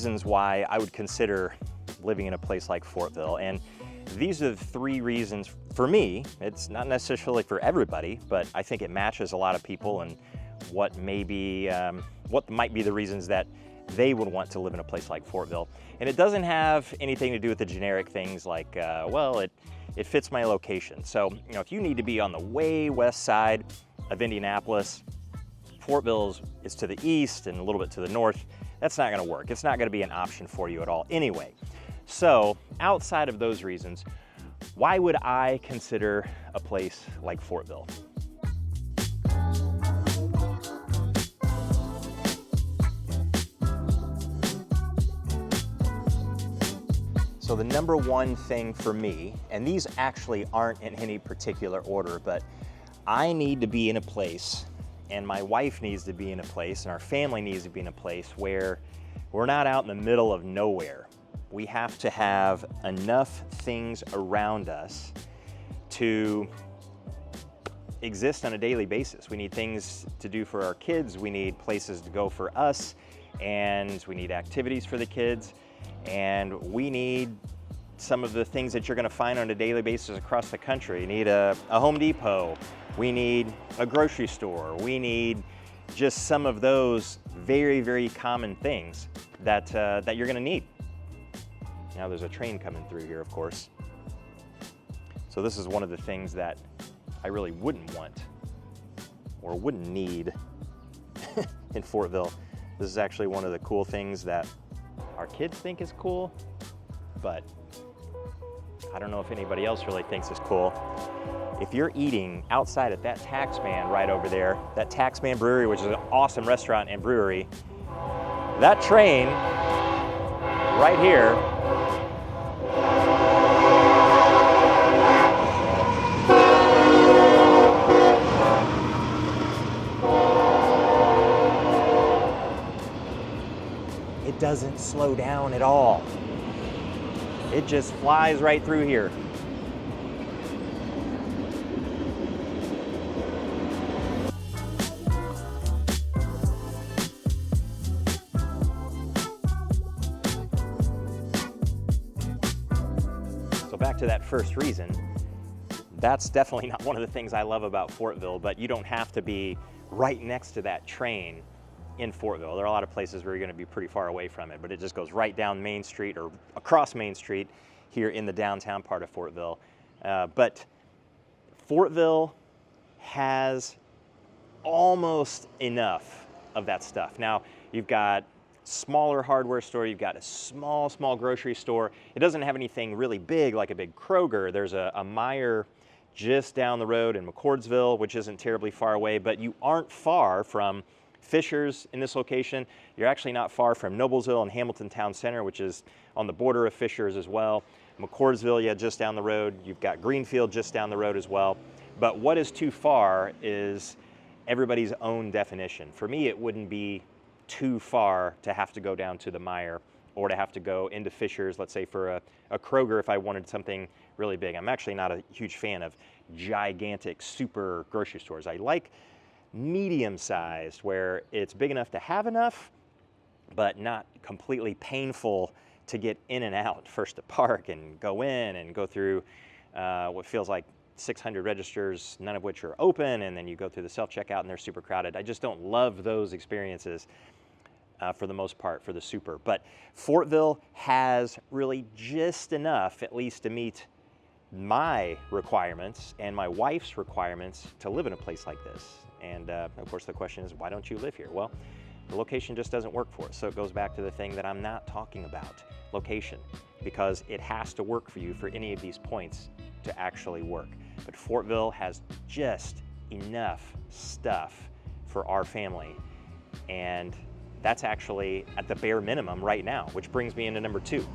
reasons why I would consider living in a place like Fortville. And these are the 3 reasons for me. It's not necessarily for everybody, but I think it matches a lot of people and what might be the reasons that they would want to live in a place like Fortville. And it doesn't have anything to do with the generic things like, well, it fits my location. So, you know, if you need to be on the way west side of Indianapolis, Fortville is to the east and a little bit to the north. That's not gonna work. It's not gonna be an option for you at all anyway. So outside of those reasons, why would I consider a place like Fortville? So the number one thing for me, and these actually aren't in any particular order, but I need to be in a place, and my wife needs to be in a place, and our family needs to be in a place where we're not out in the middle of nowhere. We have to have enough things around us to exist on a daily basis. We need things to do for our kids, we need places to go for us, and we need activities for the kids, and we need some of the things that you're gonna find on a daily basis across the country. You need a Home Depot, we need a grocery store, we need just some of those very, very common things that you're gonna need. Now there's a train coming through here, of course. So this is one of the things that I really wouldn't want or wouldn't need in Fortville. This is actually one of the cool things that our kids think is cool, but I don't know if anybody else really thinks is cool. If you're eating outside at that Taxman right over there, that Taxman Brewery, which is an awesome restaurant and brewery, that train right here it doesn't slow down at all. It just flies right through here. So back to that first reason, that's definitely not one of the things I love about Fortville, but you don't have to be right next to that train in Fortville. There are a lot of places where you're gonna be pretty far away from it, but it just goes right down Main Street or across Main Street here in the downtown part of Fortville. But Fortville has almost enough of that stuff. Now, you've got smaller hardware store, you've got a small grocery store. It doesn't have anything really big like a big Kroger. There's a Meijer just down the road in McCordsville, which isn't terribly far away, but you aren't far from Fisher's in this location. You're actually not far from Noblesville and Hamilton Town Center, which is on the border of Fisher's as well. McCordsville, yeah, just down the road. You've got Greenfield just down the road as well. But what is too far is everybody's own definition. For me, it wouldn't be too far to have to go down to the Meijer or to have to go into Fisher's, let's say for a Kroger if I wanted something really big. I'm actually not a huge fan of gigantic super grocery stores. I like medium-sized, where it's big enough to have enough, but not completely painful to get in and out. First to park and go in and go through what feels like 600 registers, none of which are open, and then you go through the self-checkout and they're super crowded. I just don't love those experiences for the most part for the super. But Fortville has really just enough, at least to meet my requirements and my wife's requirements to live in a place like this. And of course the question is, why don't you live here? Well, the location just doesn't work for us. So it goes back to the thing that I'm not talking about, location, because it has to work for you for any of these points to actually work. But Fortville has just enough stuff for our family. And that's actually at the bare minimum right now, which brings me into number 2.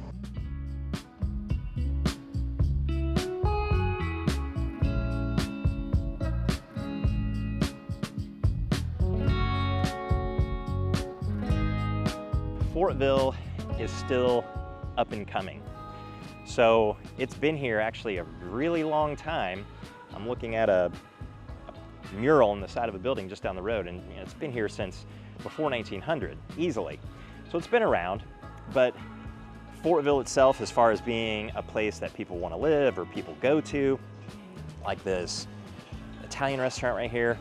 Fortville is still up and coming. So it's been here actually a really long time. I'm looking at a mural on the side of a building just down the road, and it's been here since before 1900, easily. So it's been around, But Fortville itself, as far as being a place that people want to live or people go to, like this Italian restaurant right here,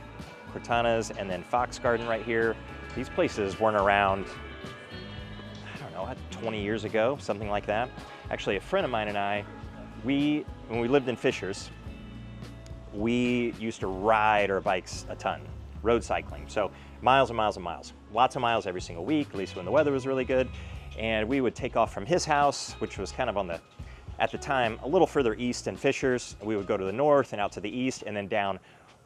Cortana's, and then Fox Garden right here, these places weren't around, I don't know, 20 years ago, something like that. Actually, a friend of mine and I, when we lived in Fishers, we used to ride our bikes a ton, road cycling. So miles and miles and miles, lots of miles every single week, at least when the weather was really good. And we would take off from his house, which was kind of on the, at the time, a little further east than Fishers. We would go to the north and out to the east and then down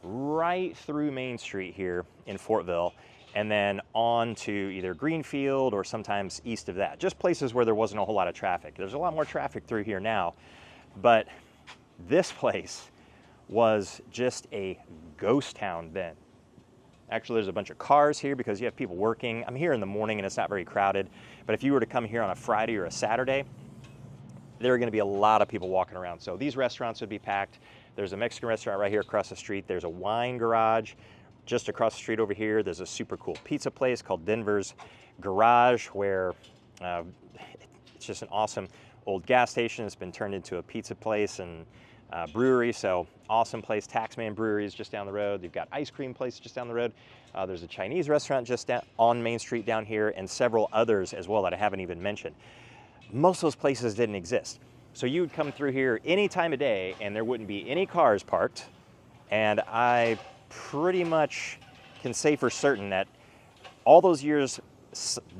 right through Main Street here in Fortville, and then on to either Greenfield or sometimes east of that. Just places where there wasn't a whole lot of traffic. There's a lot more traffic through here now, but this place was just a ghost town then. Actually, there's a bunch of cars here because you have people working. I'm here in the morning and it's not very crowded, but if you were to come here on a Friday or a Saturday, there are going to be a lot of people walking around. So these restaurants would be packed. There's a Mexican restaurant right here across the street. There's a wine garage just across the street over here. There's a super cool pizza place called Denver's Garage, where it's just an awesome old gas station. It's been turned into a pizza place and brewery, so awesome place. Taxman Brewery is just down the road. You've got ice cream place just down the road. There's a Chinese restaurant just down on Main Street down here, and several others as well that I haven't even mentioned. Most of those places didn't exist. So you would come through here any time of day and there wouldn't be any cars parked. And I pretty much can say for certain that all those years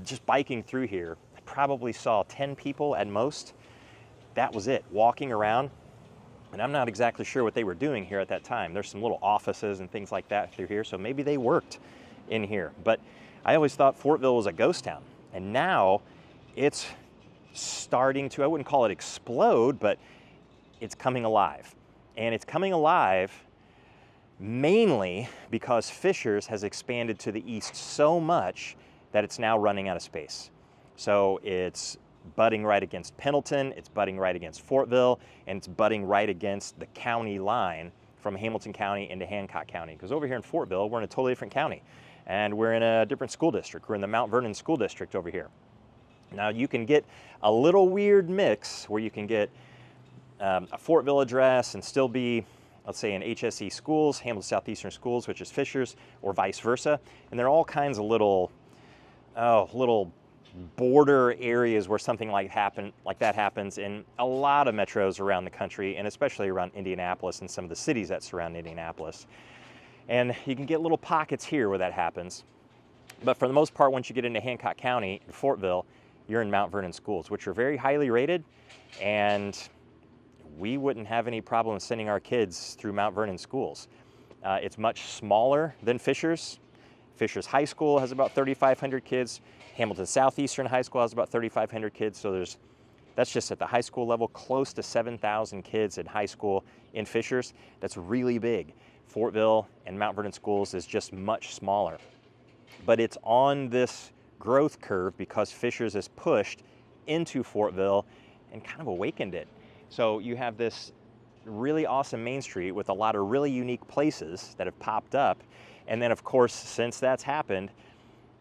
just biking through here, I probably saw 10 people at most. That was it, walking around. And I'm not exactly sure what they were doing here at that time. There's some little offices and things like that through here, so maybe they worked in here. But I always thought Fortville was a ghost town. And now it's starting to, I wouldn't call it explode, but it's coming alive. And it's coming alive mainly because Fishers has expanded to the east so much that it's now running out of space. So it's butting right against Pendleton, it's butting right against Fortville, and it's butting right against the county line from Hamilton County into Hancock County. Because over here in Fortville, we're in a totally different county, and we're in a different school district. We're in the Mount Vernon School District over here. Now you can get a little weird mix where you can get a Fortville address and still be, let's say, in HSE schools, Hamilton Southeastern Schools, which is Fishers, or vice versa. And there are all kinds of little border areas where something like that happens in a lot of metros around the country, and especially around Indianapolis and some of the cities that surround Indianapolis. And you can get little pockets here where that happens. But for the most part, once you get into Hancock County, in Fortville, you're in Mount Vernon schools, which are very highly rated, and we wouldn't have any problem sending our kids through Mount Vernon schools. It's much smaller than Fishers. Fishers High School has about 3,500 kids. Hamilton Southeastern High School has about 3,500 kids. So that's just at the high school level, close to 7,000 kids in high school in Fishers. That's really big. Fortville and Mount Vernon schools is just much smaller. But it's on this growth curve because Fishers has pushed into Fortville and kind of awakened it. So you have this really awesome Main Street with a lot of really unique places that have popped up. And then of course, since that's happened,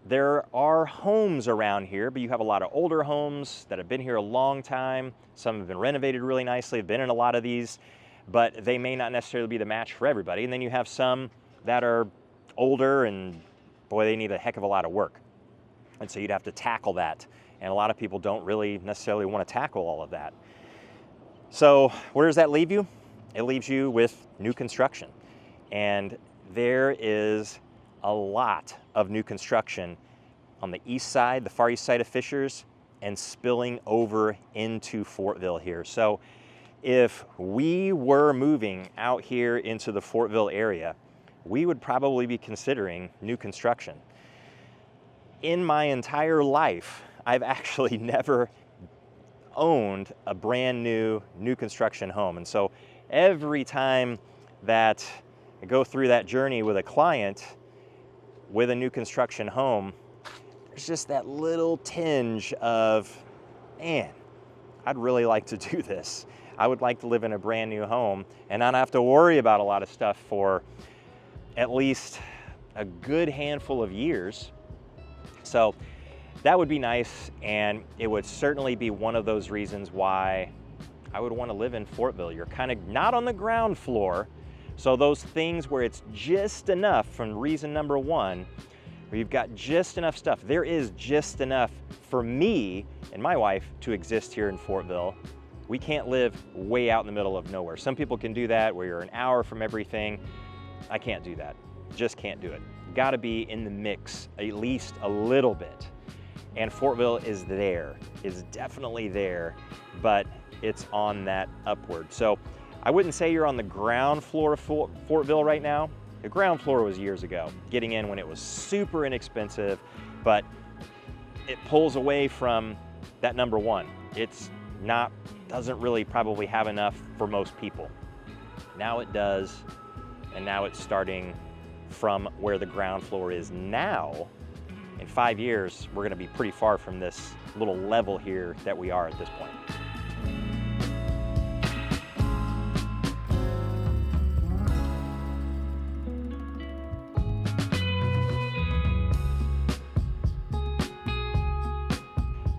there are homes around here, but you have a lot of older homes that have been here a long time. Some have been renovated really nicely, have been in a lot of these, but they may not necessarily be the match for everybody. And then you have some that are older and boy, they need a heck of a lot of work. And so you'd have to tackle that. And a lot of people don't really necessarily want to tackle all of that. So where does that leave you? It leaves you with new construction. And there is a lot of new construction on the east side, the far east side of Fishers, and spilling over into Fortville here. So if we were moving out here into the Fortville area, we would probably be considering new construction. In my entire life, I've actually never owned a brand new construction home. And so every time that I go through that journey with a client with a new construction home, there's just that little tinge of, man, I'd really like to do this. I would like to live in a brand new home and not have to worry about a lot of stuff for at least a good handful of years. So that would be nice, and it would certainly be one of those reasons why I would want to live in Fortville. You're kind of not on the ground floor, so those things where it's just enough, from reason number one, where you've got just enough stuff. There is just enough for me and my wife to exist here in Fortville. We can't live way out in the middle of nowhere. Some people can do that, where you're an hour from everything. I can't do that. Just can't do it. Got to be in the mix at least a little bit. And Fortville is there, is definitely there, but it's on that upward. So I wouldn't say you're on the ground floor of Fortville right now. The ground floor was years ago, getting in when it was super inexpensive, but it pulls away from that number one. It's not, doesn't really probably have enough for most people. Now it does, and now it's starting from where the ground floor is now. In 5 years, we're gonna be pretty far from this little level here that we are at this point.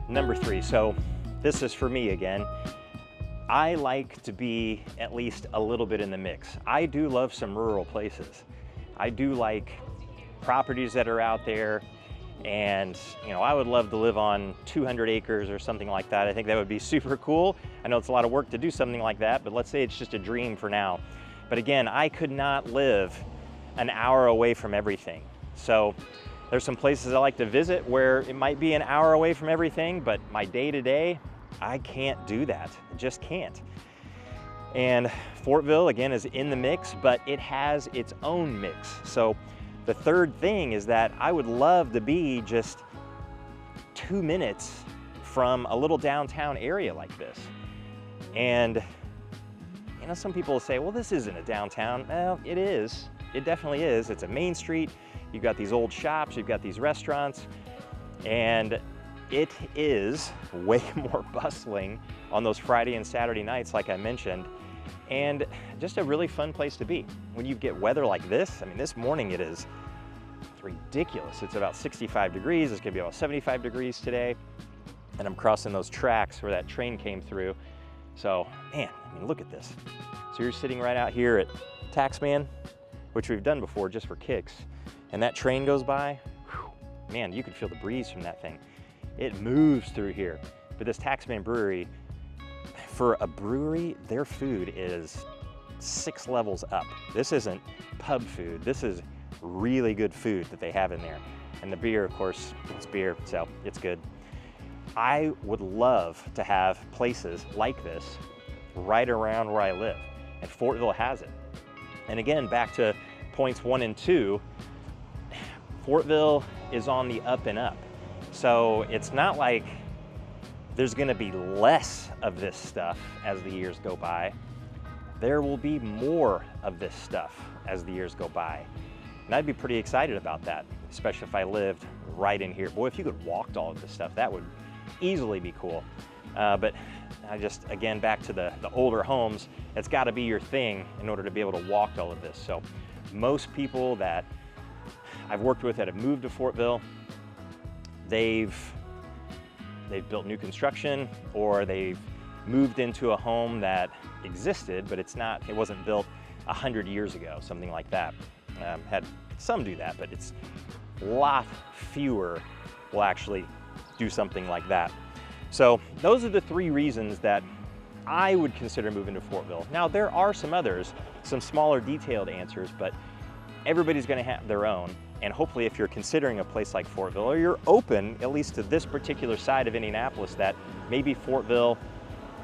Number 3, so this is for me again. I like to be at least a little bit in the mix. I do love some rural places. I do like properties that are out there, and I would love to live on 200 acres or something like that. I think that would be super cool. I know it's a lot of work to do something like that, but let's say it's just a dream for now. But again, I could not live an hour away from everything. So there's some places I like to visit where it might be an hour away from everything, but my day-to-day, I can't do that. I just can't. And Fortville, again, is in the mix, but it has its own mix. So the third thing is that I would love to be just 2 minutes from a little downtown area like this. And some people will say, well, this isn't a downtown. Well, it is. It definitely is. It's a main street. You've got these old shops, you've got these restaurants, and it is way more bustling on those Friday and Saturday nights, like I mentioned, and just a really fun place to be. When you get weather like this, I mean, this morning it's ridiculous. It's about 65 degrees. It's gonna be about 75 degrees today, and I'm crossing those tracks where that train came through. So, man, I mean, look at this. So you're sitting right out here at Taxman, which we've done before just for kicks, and that train goes by, whew, man, you can feel the breeze from that thing. It moves through here. But this Taxman Brewery, for a brewery, their food is 6 levels up. This isn't pub food. This is really good food that they have in there. And the beer, of course, it's beer, so it's good. I would love to have places like this right around where I live, and Fortville has it. And again, back to points 1 and 2, Fortville is on the up and up. So it's not like there's gonna be less of this stuff as the years go by. There will be more of this stuff as the years go by. And I'd be pretty excited about that, especially if I lived right in here. Boy, if you could walk to all of this stuff, that would easily be cool. But I just, again, back to the older homes, it's gotta be your thing in order to be able to walk to all of this. So most people that I've worked with that have moved to Fortville, they've built new construction, or they've moved into a home that existed, but it wasn't built 100 years ago, something like that. Had some do that, but it's a lot fewer will actually do something like that. So those are the 3 reasons that I would consider moving to Fortville. Now, there are some others, some smaller detailed answers, but everybody's gonna have their own. And hopefully, if you're considering a place like Fortville, or you're open at least to this particular side of Indianapolis, that maybe Fortville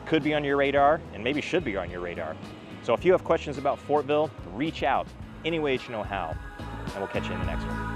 could be on your radar and maybe should be on your radar. So if you have questions about Fortville, reach out any way you know how, and we'll catch you in the next one.